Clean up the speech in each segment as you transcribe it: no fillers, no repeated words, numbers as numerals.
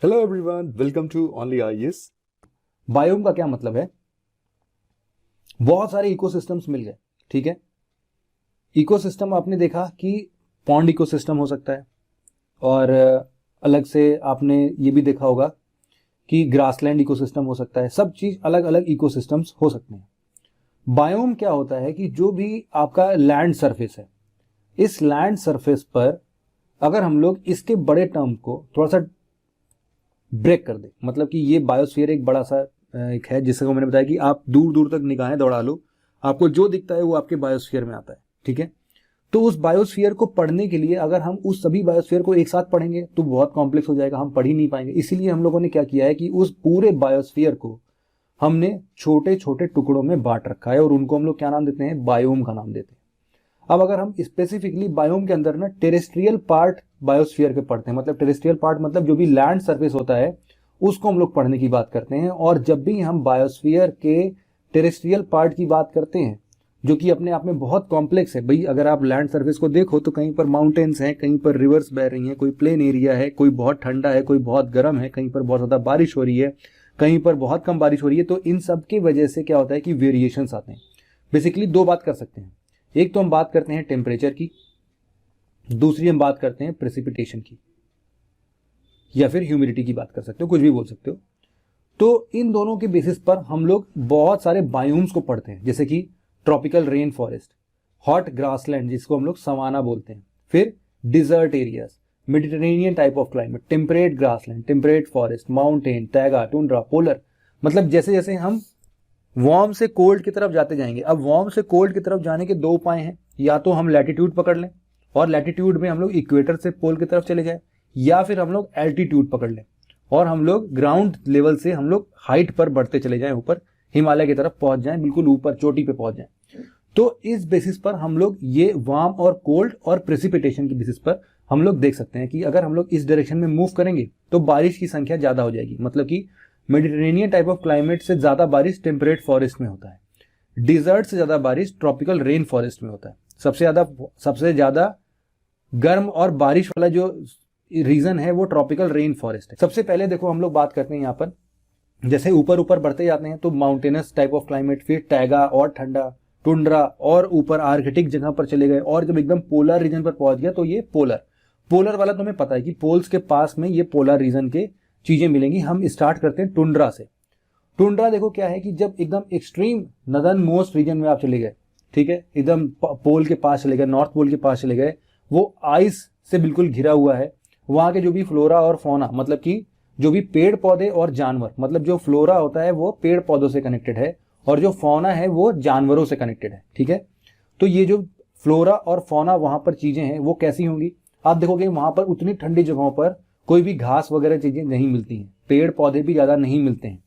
Hello everyone, welcome to Only IAS. Biome का क्या मतलब है? बहुत सारे इकोसिस्टम्स मिल गए। ठीक है, इकोसिस्टम आपने देखा कि पॉन्ड इकोसिस्टम हो सकता है, और अलग से आपने ये भी देखा होगा कि ग्रासलैंड इकोसिस्टम हो सकता है। सब चीज अलग अलग इकोसिस्टम्स हो सकते हैं। बायोम क्या होता है कि जो भी आपका लैंड सरफेस है, इस लैंड सरफेस पर अगर हम लोग इसके बड़े टर्म को थोड़ा सा ब्रेक कर दे, मतलब कि ये बायोस्फीयर एक बड़ा सा एक है, जिसको मैंने बताया कि आप दूर दूर तक निगाहें दौड़ा लो, आपको जो दिखता है वो आपके बायोस्फीयर में आता है। ठीक है, तो उस बायोस्फीयर को पढ़ने के लिए अगर हम उस सभी बायोस्फीयर को एक साथ पढ़ेंगे तो बहुत कॉम्प्लेक्स हो जाएगा, हम पढ़ ही नहीं पाएंगे। इसीलिए हम लोगों ने क्या किया है कि उस पूरे बायोस्फीयर को हमने छोटे छोटे टुकड़ों में बांट रखा है, और उनको हम लोग क्या नाम देते हैं? बायोम का नाम देते हैं। अब अगर हम स्पेसिफिकली बायोम के अंदर ना टेरेस्ट्रियल पार्ट बायोस्फीयर के पढ़ते हैं, मतलब टेरेस्ट्रियल पार्ट मतलब जो भी लैंड सरफेस होता है उसको हम लोग पढ़ने की बात करते हैं। और जब भी हम बायोस्फीयर के टेरेस्ट्रियल पार्ट की बात करते हैं, जो कि अपने आप में बहुत कॉम्प्लेक्स है भाई, अगर आप लैंड सरफेस को देखो तो कहीं पर माउंटेन्स हैं, कहीं पर रिवर्स बह रही हैं, कोई प्लेन एरिया है, कोई बहुत ठंडा है, कोई बहुत गर्म है, कहीं पर बहुत ज्यादा बारिश हो रही है, कहीं पर बहुत कम बारिश हो रही है। तो इन सब की वजह से क्या होता है कि वेरिएशंस आते हैं। बेसिकली दो बात कर सकते हैं, एक तो हम बात करते हैं टेम्परेचर की, दूसरी हम बात करते हैं प्रेसिपिटेशन की, या फिर ह्यूमिडिटी की बात कर सकते हो, कुछ भी बोल सकते हो। तो इन दोनों के बेसिस पर हम लोग बहुत सारे बायोम्स को पढ़ते हैं, जैसे कि tropical rain forest, hot grassland जिसको हम लोग सवाना बोलते हैं, फिर desert areas, Mediterranean type of climate, temperate grassland, temperate forest, mountain, taiga, tundra, polar. मतलब जैसे जैसे हम वार्म से कोल्ड की तरफ जाते जाएंगे। अब वार्म से कोल्ड की तरफ जाने के दो उपाय हैं, या तो हम लैटिट्यूड पकड़ लें और लैटिट्यूड में हम लोग इक्वेटर से पोल की तरफ चले जाए, या फिर हम लोग एल्टीट्यूड पकड़ लें और हम लोग ग्राउंड लेवल से हम लोग हाइट पर बढ़ते चले जाएं, ऊपर हिमालय की तरफ पहुंच जाएं, बिल्कुल ऊपर चोटी पे पहुंच जाएं। तो इस बेसिस पर हम लोग ये वार्म और कोल्ड और प्रेसिपिटेशन की बेसिस पर हम लोग देख सकते हैं कि अगर हम लोग इस डायरेक्शन में मूव करेंगे तो बारिश की संख्या ज्यादा हो जाएगी। मतलब कि मेडिटेरेनियन टाइप ऑफ क्लाइमेट से ज्यादा बारिश टेम्परेट फॉरेस्ट में होता है, डिजर्ट से ज्यादा बारिश ट्रॉपिकल रेन फॉरेस्ट में होता है। सबसे ज्यादा गर्म और बारिश वाला जो रीजन है वो ट्रॉपिकल रेन फॉरेस्ट है। सबसे पहले देखो हम लोग बात करते हैं यहाँ पर, जैसे ऊपर ऊपर बढ़ते जाते हैं तो माउंटेनस टाइप ऑफ क्लाइमेट, फिर टैगा और ठंडा, टुंड्रा, और ऊपर आर्कटिक जगह पर चले गए, और जब एकदम पोलर रीजन पर पहुंच गया तो ये पोलर वाला तुम्हें पता है कि पोल्स के पास में ये पोलर रीजन के चीजें मिलेंगी। हम स्टार्ट करते हैं टुंड्रा से। टुंड्रा देखो क्या है कि जब एकदम एक्सट्रीम नदर्न मोस्ट रीजन में आप चले गए, ठीक है, एकदम पोल के पास चले गए, नॉर्थ पोल के पास चले गए, वो आइस से बिल्कुल घिरा हुआ है। वहां के जो भी फ्लोरा और फौना, मतलब कि जो भी पेड़ पौधे और जानवर, मतलब जो फ्लोरा होता है वो पेड़ पौधों से कनेक्टेड है, और जो फौना है वो जानवरों से कनेक्टेड है। ठीक है, तो ये जो फ्लोरा और फौना वहां पर चीजें हैं वो कैसी होंगी? आप देखोगे वहां पर उतनी ठंडी जगहों पर कोई भी घास वगैरह चीजें नहीं मिलती हैं, पेड़ पौधे भी ज्यादा नहीं मिलते हैं।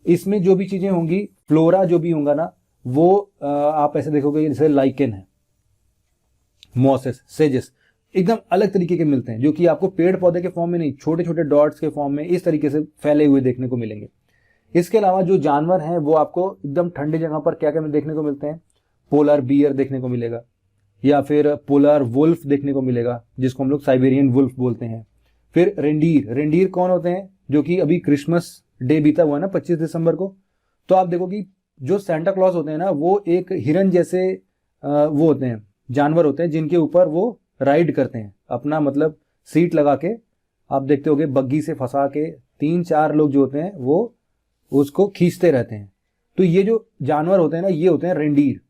इसमें जो भी चीजें होंगी, फ्लोरा जो भी होगा ना, वो आप ऐसे देखोगे जैसे लाइकेन है, मॉसेस, सेजेस, एकदम अलग तरीके के मिलते हैं, जो कि आपको पेड़ पौधे के फॉर्म में नहीं, छोटे छोटे डॉट्स के फॉर्म में इस तरीके से फैले हुए देखने को मिलेंगे। इसके अलावा जो जानवर हैं वो आपको एकदम ठंडी जगह पर क्या क्या देखने को मिलते हैं? पोलर बियर देखने को मिलेगा, या फिर पोलर वुल्फ देखने को मिलेगा, जिसको हम लोग साइबेरियन वुल्फ बोलते हैं। फिर रेंडीर कौन होते हैं? जो कि अभी क्रिसमस डे बीता हुआ ना 25 दिसंबर को, तो आप देखो कि जो सेंटा क्लॉज होते हैं ना, वो एक हिरन जैसे वो होते हैं, जानवर होते हैं, जिनके ऊपर वो राइड करते हैं अपना, मतलब सीट लगा के, आप देखते होगे बग्गी से फंसा के 3-4 लोग जो होते हैं वो उसको खींचते रहते हैं। तो ये जो जानवर होते हैं ना, ये होते हैं रेंडीर।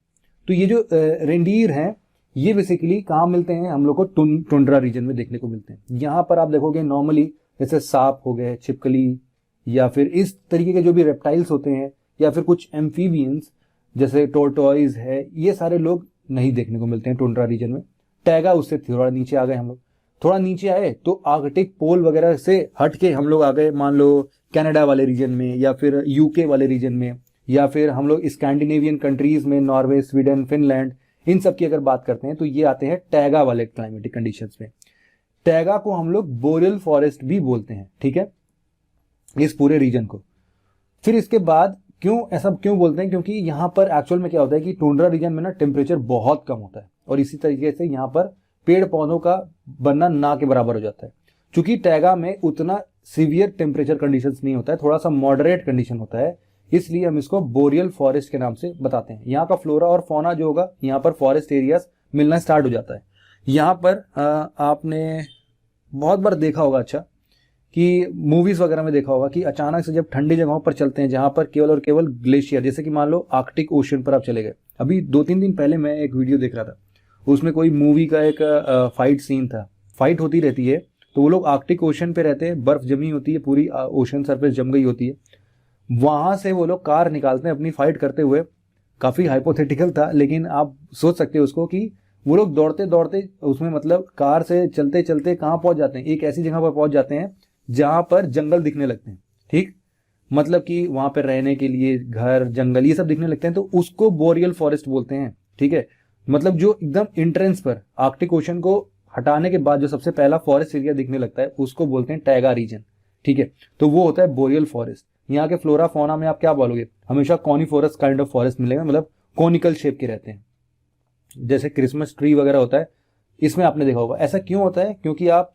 तो ये जो रेंडीर हैं, ये बेसिकली कहाँ मिलते हैं? हम लोग को टुंड्रा रीजन में देखने को मिलते हैं। यहाँ पर आप देखोगे नॉर्मली जैसे सांप हो गए, छिपकली, या फिर इस तरीके के जो भी रेप्टाइल्स होते हैं, या फिर कुछ एम्फीबियंस जैसे टोर्टोइज है, ये सारे लोग नहीं देखने को मिलते हैं टुंड्रा रीजन में। टैगा उससे थोड़ा नीचे आ गए हम लोग, थोड़ा नीचे आए तो आर्कटिक पोल वगैरह से हट के हम लोग आ गए, मान लो कनाडा वाले रीजन में, या फिर यूके वाले रीजन में, या फिर हम लोग स्कैंडिनेवियन कंट्रीज में, नॉर्वे, स्वीडन, फिनलैंड, इन सब की अगर बात करते हैं तो ये आते हैं टैगा वाले क्लाइमेटिक कंडीशंस में। टैगा को हम लोग बोरियल फॉरेस्ट भी बोलते हैं, ठीक है, इस पूरे रीजन को। फिर इसके बाद ऐसा क्यों बोलते हैं? क्योंकि यहाँ पर एक्चुअल में क्या होता है कि टुंड्रा रीजन में ना टेम्परेचर बहुत कम होता है, और इसी तरीके से यहाँ पर पेड़ पौधों का बनना ना के बराबर हो जाता है। चूंकि टैगा में उतना सीवियर टेम्परेचर कंडीशंस नहीं होता है, थोड़ा सा मॉडरेट कंडीशन होता है, इसलिए हम इसको बोरियल फॉरेस्ट के नाम से बताते हैं। यहाँ का फ्लोरा और फौना जो होगा, यहाँ पर फॉरेस्ट एरियाज मिलना स्टार्ट हो जाता है। यहाँ पर आपने बहुत बार देखा होगा, अच्छा, कि मूवीज वगैरह में देखा होगा कि अचानक से जब ठंडी जगहों पर चलते हैं जहां पर केवल और केवल ग्लेशियर, जैसे कि मान लो आर्कटिक ओशन पर आप चले गए। अभी 2-3 दिन पहले मैं एक वीडियो देख रहा था, उसमें कोई मूवी का एक फाइट सीन था, फाइट होती रहती है, तो वो लोग आर्कटिक ओशन पे रहते हैं, बर्फ जमी होती है, पूरी ओशन सरफेस जम गई होती है, वहां से वो लोग कार निकालते हैं अपनी फाइट करते हुए। काफी हाइपोथेटिकल था, लेकिन आप सोच सकते हो उसको कि वो लोग दौड़ते दौड़ते उसमें, मतलब कार से चलते चलते कहाँ पहुंच जाते हैं, एक ऐसी जगह पर पहुंच जाते हैं जहां पर जंगल दिखने लगते हैं। ठीक, मतलब कि वहां पर रहने के लिए घर, जंगल, ये सब दिखने लगते हैं, तो उसको बोरियल फॉरेस्ट बोलते हैं। ठीक है, मतलब जो एकदम इंट्रेंस पर आर्कटिक ओशन को हटाने के बाद जो सबसे पहला फॉरेस्ट एरिया दिखने लगता है उसको बोलते हैं टैगा रीजन। ठीक है, तो वो होता है बोरियल फॉरेस्ट। यहाँ के फ्लोरा फौना में आप क्या बोलोगे, हमेशा कॉनिफोरस काइंड ऑफ फॉरेस्ट मिलेगा, मतलब कॉनिकल शेप के रहते हैं, जैसे क्रिसमस ट्री वगैरह होता है, इसमें आपने देखा होगा। ऐसा क्यों होता है, क्योंकि आप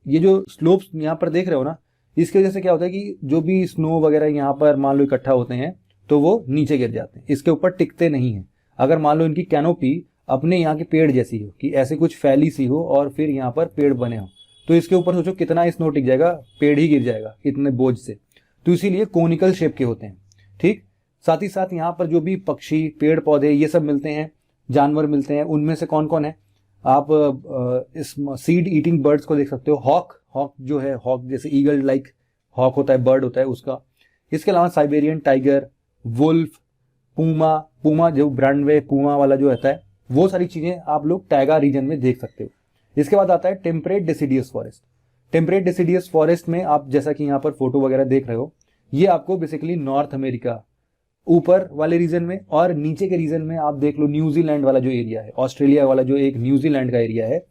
ये जो स्लोप्स यहाँ पर देख रहे हो ना, इसकी वजह से क्या होता है कि जो भी स्नो वगैरह यहाँ पर मान लो इकट्ठा होते हैं तो वो नीचे गिर जाते हैं, इसके ऊपर टिकते नहीं है। अगर मान लो इनकी कैनोपी अपने यहाँ के पेड़ जैसी हो, कि ऐसे कुछ फैली सी हो और फिर यहाँ पर पेड़ बने हो, तो इसके ऊपर सोचो कितना स्नो टिक जाएगा, पेड़ ही गिर जाएगा इतने बोझ से। तो इसीलिए कोनिकल शेप के होते हैं। ठीक, साथ ही साथ यहाँ पर जो भी पक्षी, पेड़ पौधे, ये सब मिलते हैं, जानवर मिलते हैं, उनमें से कौन कौन है, आप इस सीड ईटिंग बर्ड्स को देख सकते हो। हॉक जो है, हॉक जैसे ईगल लाइक हॉक होता है, बर्ड होता है उसका। इसके अलावा साइबेरियन टाइगर, वुल्फ, पूमा जो ब्रांडवे पूमा वाला जो रहता है, वो सारी चीजें आप लोग टैगा रीजन में देख सकते हो। इसके बाद आता है temperate deciduous forest. Temperate deciduous forest में आप जैसा कि यहाँ पर फोटो वगैरह देख रहे हो, ये आपको बेसिकली नॉर्थ अमेरिका ऊपर वाले रीजन में, और नीचे के रीजन में आप देख लो न्यूजीलैंड वाला जो एरिया है, ऑस्ट्रेलिया वाला जो एक न्यूजीलैंड का एरिया है,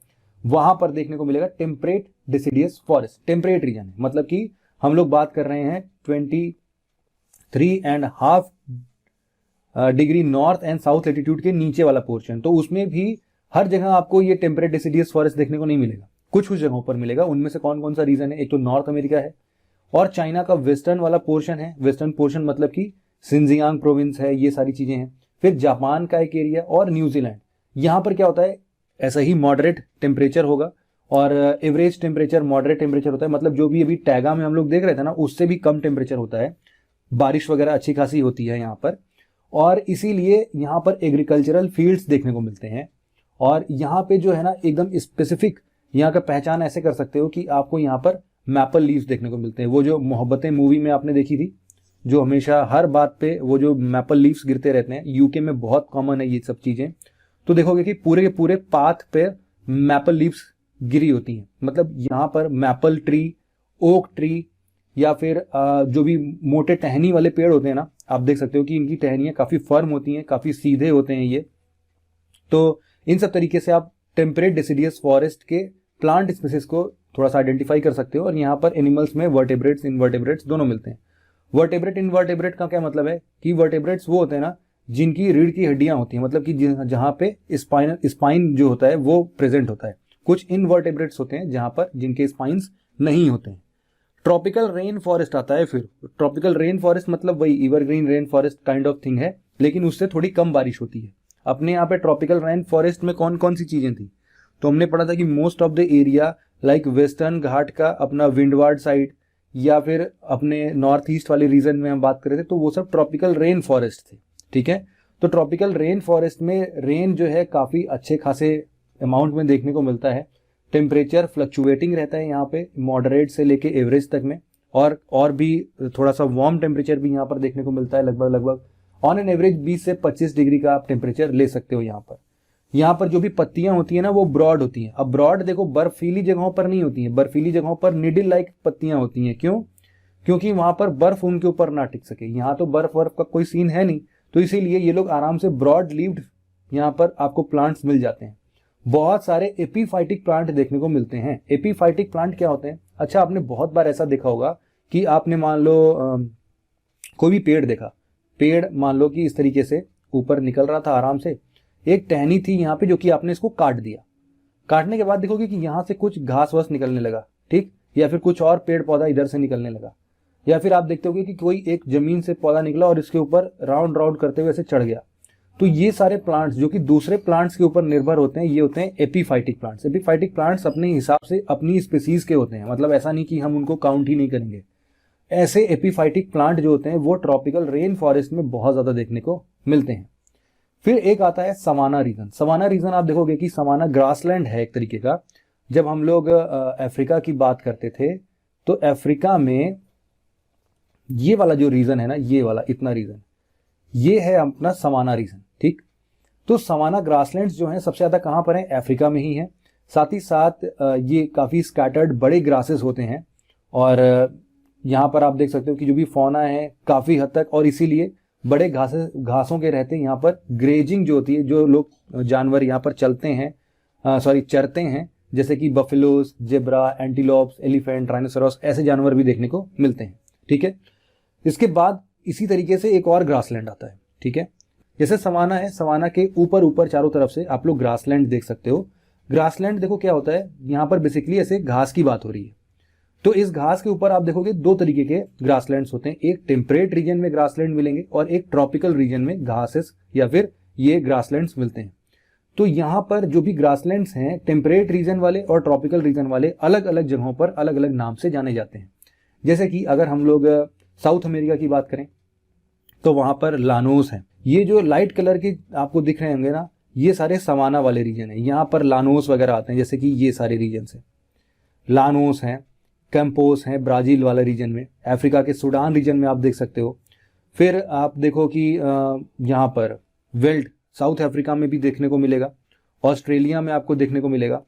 वहां पर देखने को मिलेगा temperate deciduous forest. Temperate region है, मतलब कि हम लोग बात कर रहे हैं 23.5 degree north and south latitude के नीचे वाला पोर्शन। तो उसमें भी हर जगह आपको ये टेम्परेट डेसिडियस फॉरेस्ट देखने को नहीं मिलेगा, कुछ कुछ जगहों पर मिलेगा। उनमें से कौन कौन सा रीजन है, एक तो नॉर्थ अमेरिका है, और चाइना का वेस्टर्न वाला पोर्शन है। वेस्टर्न पोर्शन मतलब कि सिंजियांग प्रोविंस है, ये सारी चीजें हैं। फिर जापान का एक एरिया और न्यूजीलैंड। यहाँ पर क्या होता है, ऐसा ही मॉडरेट टेम्परेचर होगा, और एवरेज टेम्परेचर मॉडरेट टेम्परेचर होता है, मतलब जो भी अभी टैगा में हम लोग देख रहे थे ना, उससे भी कम टेम्परेचर होता है। बारिश वगैरह अच्छी खासी होती है यहाँ पर, और इसीलिए यहाँ पर एग्रीकल्चरल फील्ड्स देखने को मिलते हैं। और यहाँ पे जो है ना, एकदम स्पेसिफिक यहाँ का पहचान ऐसे कर सकते हो कि आपको यहाँ पर मैपल लीव्स देखने को मिलते हैं। वो जो मोहब्बतें मूवी में आपने देखी थी, जो हमेशा हर बात पे वो जो मैपल लीव्स गिरते रहते हैं, यूके में बहुत कॉमन है ये सब चीजें। तो देखोगे कि पूरे के पूरे पाथ पे मैपल लीव्स गिरी होती हैं। मतलब यहाँ पर मैपल ट्री, ओक ट्री, या फिर जो भी मोटे टहनी वाले पेड़ होते हैं ना, आप देख सकते हो कि इनकी टहनियां काफी फर्म होती हैं, काफी सीधे होते हैं ये। तो इन सब तरीके से आप टेम्परेट डेसिडियस फॉरेस्ट के प्लांट स्पीसीज को थोड़ा सा आइडेंटिफाई कर सकते हो। और यहाँ पर एनिमल्स में वर्टेब्रेट्स, इनवर्टेब्रेट्स दोनों मिलते हैं। वर्टेब्रेट इनवर्टेब्रेट का क्या मतलब है कि वर्टेब्रेट्स वो होते हैं ना जिनकी रीढ़ की हड्डियां होती हैं, मतलब कि जहां पे स्पाइन जो होता है वो प्रेजेंट होता है। कुछ इनवर्टेब्रेट्स होते हैं जहां पर जिनके स्पाइंस नहीं होते हैं। ट्रॉपिकल रेन फॉरेस्ट आता है। फिर ट्रॉपिकल रेन फॉरेस्ट मतलब वही evergreen rain forest kind of thing है, लेकिन उससे थोड़ी कम बारिश होती है। अपने यहाँ पे ट्रॉपिकल रेन फॉरेस्ट में कौन कौन सी चीजें थी, तो हमने पढ़ा था कि most of the area like western Ghat का अपना विंडवार्ड साइड, या फिर अपने नॉर्थ ईस्ट वाले रीजन में हम बात कर रहे थे, तो वो सब ट्रॉपिकल रेन फॉरेस्ट थे। ठीक है, तो ट्रॉपिकल रेन फॉरेस्ट में रेन जो है काफी अच्छे खासे अमाउंट में देखने को मिलता है। टेम्परेचर फ्लक्चुएटिंग रहता है यहाँ पे, मॉडरेट से लेके एवरेज तक में, और भी थोड़ा सा वार्म टेम्परेचर भी यहाँ पर देखने को मिलता है। लगभग ऑन एन एवरेज 20 से 25 डिग्री का आप टेम्परेचर ले सकते हो यहाँ पर। यहाँ पर जो भी पत्तियां होती है ना, वो ब्रॉड होती हैं। अब ब्रॉड देखो बर्फीली जगहों पर नहीं होती हैं, बर्फीली जगहों पर निडल लाइक पत्तियां होती हैं। क्यों? क्योंकि वहां पर बर्फ उनके ऊपर ना टिक सके। यहाँ तो बर्फ का कोई सीन है नहीं, तो इसीलिए ये लोग आराम से ब्रॉड लीव्ड यहाँ पर आपको प्लांट्स मिल जाते हैं। बहुत सारे एपीफाइटिक प्लांट देखने को मिलते हैं। एपीफाइटिक प्लांट क्या होते हैं? अच्छा, आपने बहुत बार ऐसा देखा होगा कि आपने मान लो कोई भी पेड़ देखा, पेड़ मान लो कि इस तरीके से ऊपर निकल रहा था आराम से, एक टहनी थी यहाँ पे जो कि आपने इसको काट दिया। काटने के बाद देखोगे कि यहाँ से कुछ घास वास निकलने लगा। ठीक, या फिर कुछ और पेड़ पौधा इधर से निकलने लगा, या फिर आप देखते होगे कि कोई एक जमीन से पौधा निकला और इसके ऊपर राउंड राउंड करते हुए ऐसे चढ़ गया। तो ये सारे प्लांट्स जो कि दूसरे प्लांट्स के ऊपर निर्भर होते हैं, ये होते हैं एपीफाइटिक प्लांट्स। एपीफाइटिक प्लांट्स अपने हिसाब से अपनी स्पीसीज के होते हैं, मतलब ऐसा नहीं कि हम उनको काउंट ही नहीं करेंगे। ऐसे एपीफाइटिक प्लांट जो होते हैं वो ट्रॉपिकल रेन फॉरेस्ट में बहुत ज्यादा देखने को मिलते हैं। फिर एक आता है सवाना रीजन। सवाना रीजन आप देखोगे कि सवाना ग्रासलैंड है एक तरीके का। जब हम लोग अफ्रीका की बात करते थे तो अफ्रीका में ये वाला जो रीजन है ना, ये वाला इतना रीजन, ये है अपना सवाना रीजन, ठीक। तो सवाना ग्रासलैंड्स जो हैं सबसे ज्यादा कहां पर है, अफ्रीका में ही है। साथ ही साथ ये काफी स्कैटर्ड बड़े ग्रासेस होते हैं, और यहाँ पर आप देख सकते हो कि जो भी फौना है काफी हद तक, और इसीलिए बड़े घासों के रहते हैं यहाँ पर। ग्रेजिंग जो होती है, जो लोग जानवर यहाँ पर चलते हैं, चरते हैं, जैसे कि buffaloes, zebra, antelopes, elephant, rhinoceros, ऐसे जानवर भी देखने को मिलते हैं, ठीक है। इसके बाद इसी तरीके से एक और ग्रासलैंड आता है, ठीक है। जैसे सवाना है, सवाना के ऊपर ऊपर चारों तरफ से आप लोग ग्रासलैंड देख सकते हो। ग्रासलैंड देखो क्या होता है, यहाँ पर बेसिकली ऐसे घास की बात हो रही है। तो इस घास के ऊपर आप देखोगे दो तरीके के ग्रासलैंड्स होते हैं, एक टेम्परेट रीजन में ग्रासलैंड मिलेंगे और एक ट्रॉपिकल रीजन में घासेस या फिर ये ग्रासलैंड्स मिलते हैं। तो यहाँ पर जो भी ग्रासलैंड्स हैं, टेम्परेट रीजन वाले और ट्रॉपिकल रीजन वाले अलग अलग जगहों पर अलग अलग नाम से जाने जाते हैं। जैसे कि अगर हम लोग साउथ अमेरिका की बात करें तो वहां पर लानोस है। ये जो लाइट कलर के आपको दिख रहे होंगे ना, ये सारे सवाना वाले रीजन है। यहाँ पर लानोस वगैरह आते हैं, जैसे कि ये सारे रीजन है, लानोस हैं, कैंपोस हैं ब्राजील वाले रीजन में, अफ्रीका के सूडान रीजन में आप देख सकते हो। फिर आप देखो कि यहाँ पर वेल्ड साउथ अफ्रीका में भी देखने को मिलेगा, ऑस्ट्रेलिया में आपको देखने को मिलेगा।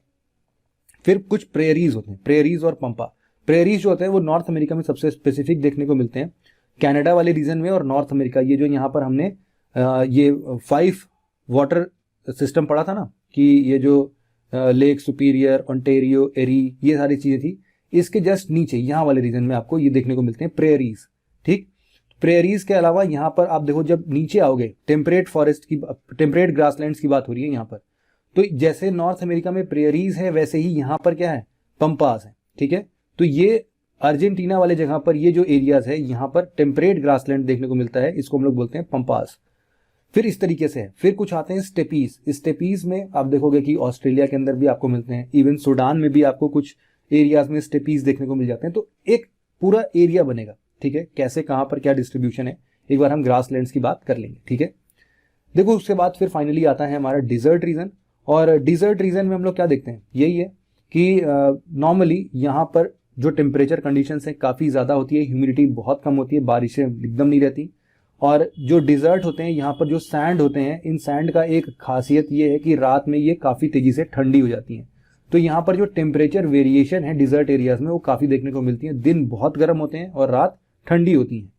फिर कुछ प्रेरीज होते हैं, प्रेरीज और पंपा। प्रेरीज जो होते हैं वो नॉर्थ अमेरिका में सबसे स्पेसिफिक देखने को मिलते हैं, कनाडा वाले रीजन में और नॉर्थ अमेरिका। ये जो यहाँ पर हमने ये 5 वाटर सिस्टम पढ़ा था ना, कि ये जो लेक सुपीरियर, ओंटेरियो, एरी, ये सारी चीजें थी, इसके जस्ट नीचे यहाँ वाले रीजन में आपको ये देखने को मिलते हैं प्रेरीज, ठीक। प्रेरीज के अलावा यहाँ पर आप देखो, जब नीचे आओगे टेम्परेट फॉरेस्ट की, टेम्परेट ग्रासलैंड्स की बात हो रही है यहाँ पर। तो जैसे नॉर्थ अमेरिका में प्रेरीज है, वैसे ही यहाँ पर क्या है, पंपास है, ठीक है। तो ये अर्जेंटीना वाले जगह पर ये जो एरियाज है, यहाँ पर टेम्परेट ग्रासलैंड देखने को मिलता है, इसको हम लोग बोलते हैं पंपास। फिर इस तरीके से है। फिर कुछ आते हैं स्टेपीज। स्टेपीज में आप देखोगे कि ऑस्ट्रेलिया के अंदर भी आपको मिलते हैं, इवन सूडान में भी आपको कुछ एरियाज में स्टेपीज देखने को मिल जाते हैं। तो एक पूरा एरिया बनेगा, ठीक है। कैसे, कहां पर क्या डिस्ट्रीब्यूशन है, एक बार हम ग्रासलैंड्स की बात कर लेंगे, ठीक है। देखो उसके बाद फिर फाइनली आता है हमारा डिजर्ट रीजन। और डिजर्ट रीजन में हम लोग क्या देखते हैं, यही है कि नॉर्मली यहाँ पर जो टेम्परेचर कंडीशंस है काफी ज्यादा होती है, ह्यूमिडिटी बहुत कम होती है, बारिशें एकदम नहीं रहती। और जो डिजर्ट होते हैं, यहाँ पर जो सैंड होते हैं, इन सैंड का एक खासियत ये है कि रात में ये काफी तेजी से ठंडी हो जाती हैं। तो यहाँ पर जो टेम्परेचर वेरिएशन है डिजर्ट एरियाज में, वो काफी देखने को मिलती है। दिन बहुत गर्म होते हैं और रात ठंडी होती है।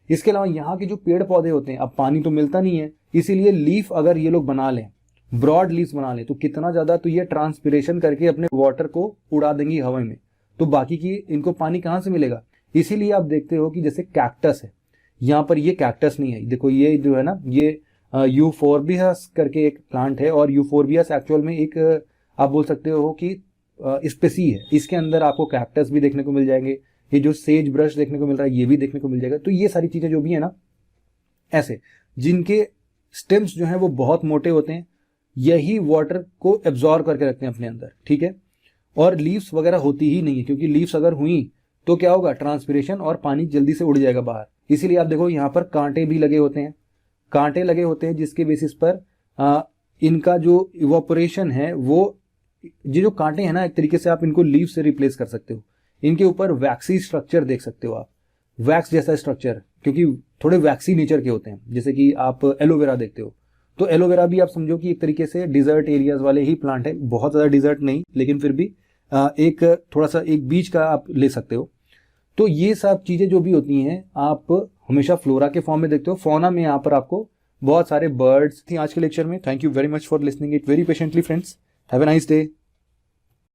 इसके अलावा यहाँ के जो पेड़ पौधे होते हैं, अब पानी तो मिलता नहीं है, इसीलिए लीफ अगर ये लोग बना लें, ब्रॉड लीव्स बना लें, तो कितना ज्यादा, तो ये ट्रांसपिरेशन करके अपने वाटर को उड़ा देंगी हवा में। तो बाकी की इनको पानी कहाँ से मिलेगा। इसीलिए आप देखते हो कि जैसे कैक्टस है, यहाँ पर ये कैक्टस नहीं है। देखो ये जो है ना, ये यूफोर्बियस करके एक प्लांट है, और यूफोर्बियस एक्चुअल में एक आप बोल सकते हो कि स्पेसी है। इसके अंदर आपको कैक्टस भी देखने को मिल जाएंगे, ये जो सेज ब्रश देखने को मिल रहा है ये भी देखने को मिल जाएगा। तो ये सारी चीजें जो भी है ना, ऐसे जिनके स्टेम्स जो हैं वो बहुत मोटे होते हैं, यही वाटर को एब्जॉर्ब करके रखते हैं अपने अंदर, ठीक है। और लीव्स वगैरह होती ही नहीं है, क्योंकि लीव्स अगर हुई तो क्या होगा, ट्रांसपिरेशन और पानी जल्दी से उड़ जाएगा बाहर। इसीलिए आप देखो यहाँ पर कांटे भी लगे होते हैं, कांटे लगे होते हैं, जिसके बेसिस पर इनका जो इवोपोरेशन है, वो ये जो कांटे हैं ना, एक तरीके से आप इनको लीव से रिप्लेस कर सकते हो। इनके ऊपर वैक्सी स्ट्रक्चर देख सकते हो आप, वैक्स जैसा स्ट्रक्चर, क्योंकि थोड़े वैक्सी नेचर के होते हैं। जैसे कि आप एलोवेरा देखते हो, तो एलोवेरा भी आप समझो कि एक तरीके से डिजर्ट एरियाज वाले ही प्लांट है, बहुत ज्यादा डिजर्ट नहीं, लेकिन फिर भी एक थोड़ा सा एक बीच का आप ले सकते हो। तो ये सब चीजें जो भी होती हैं आप हमेशा फ्लोरा के फॉर्म में देखते हो। फौना में यहाँ पर आपको बहुत सारे बर्ड्स थी आज के लेक्चर में। Thank you very much for listening it very patiently friends. Have a nice day.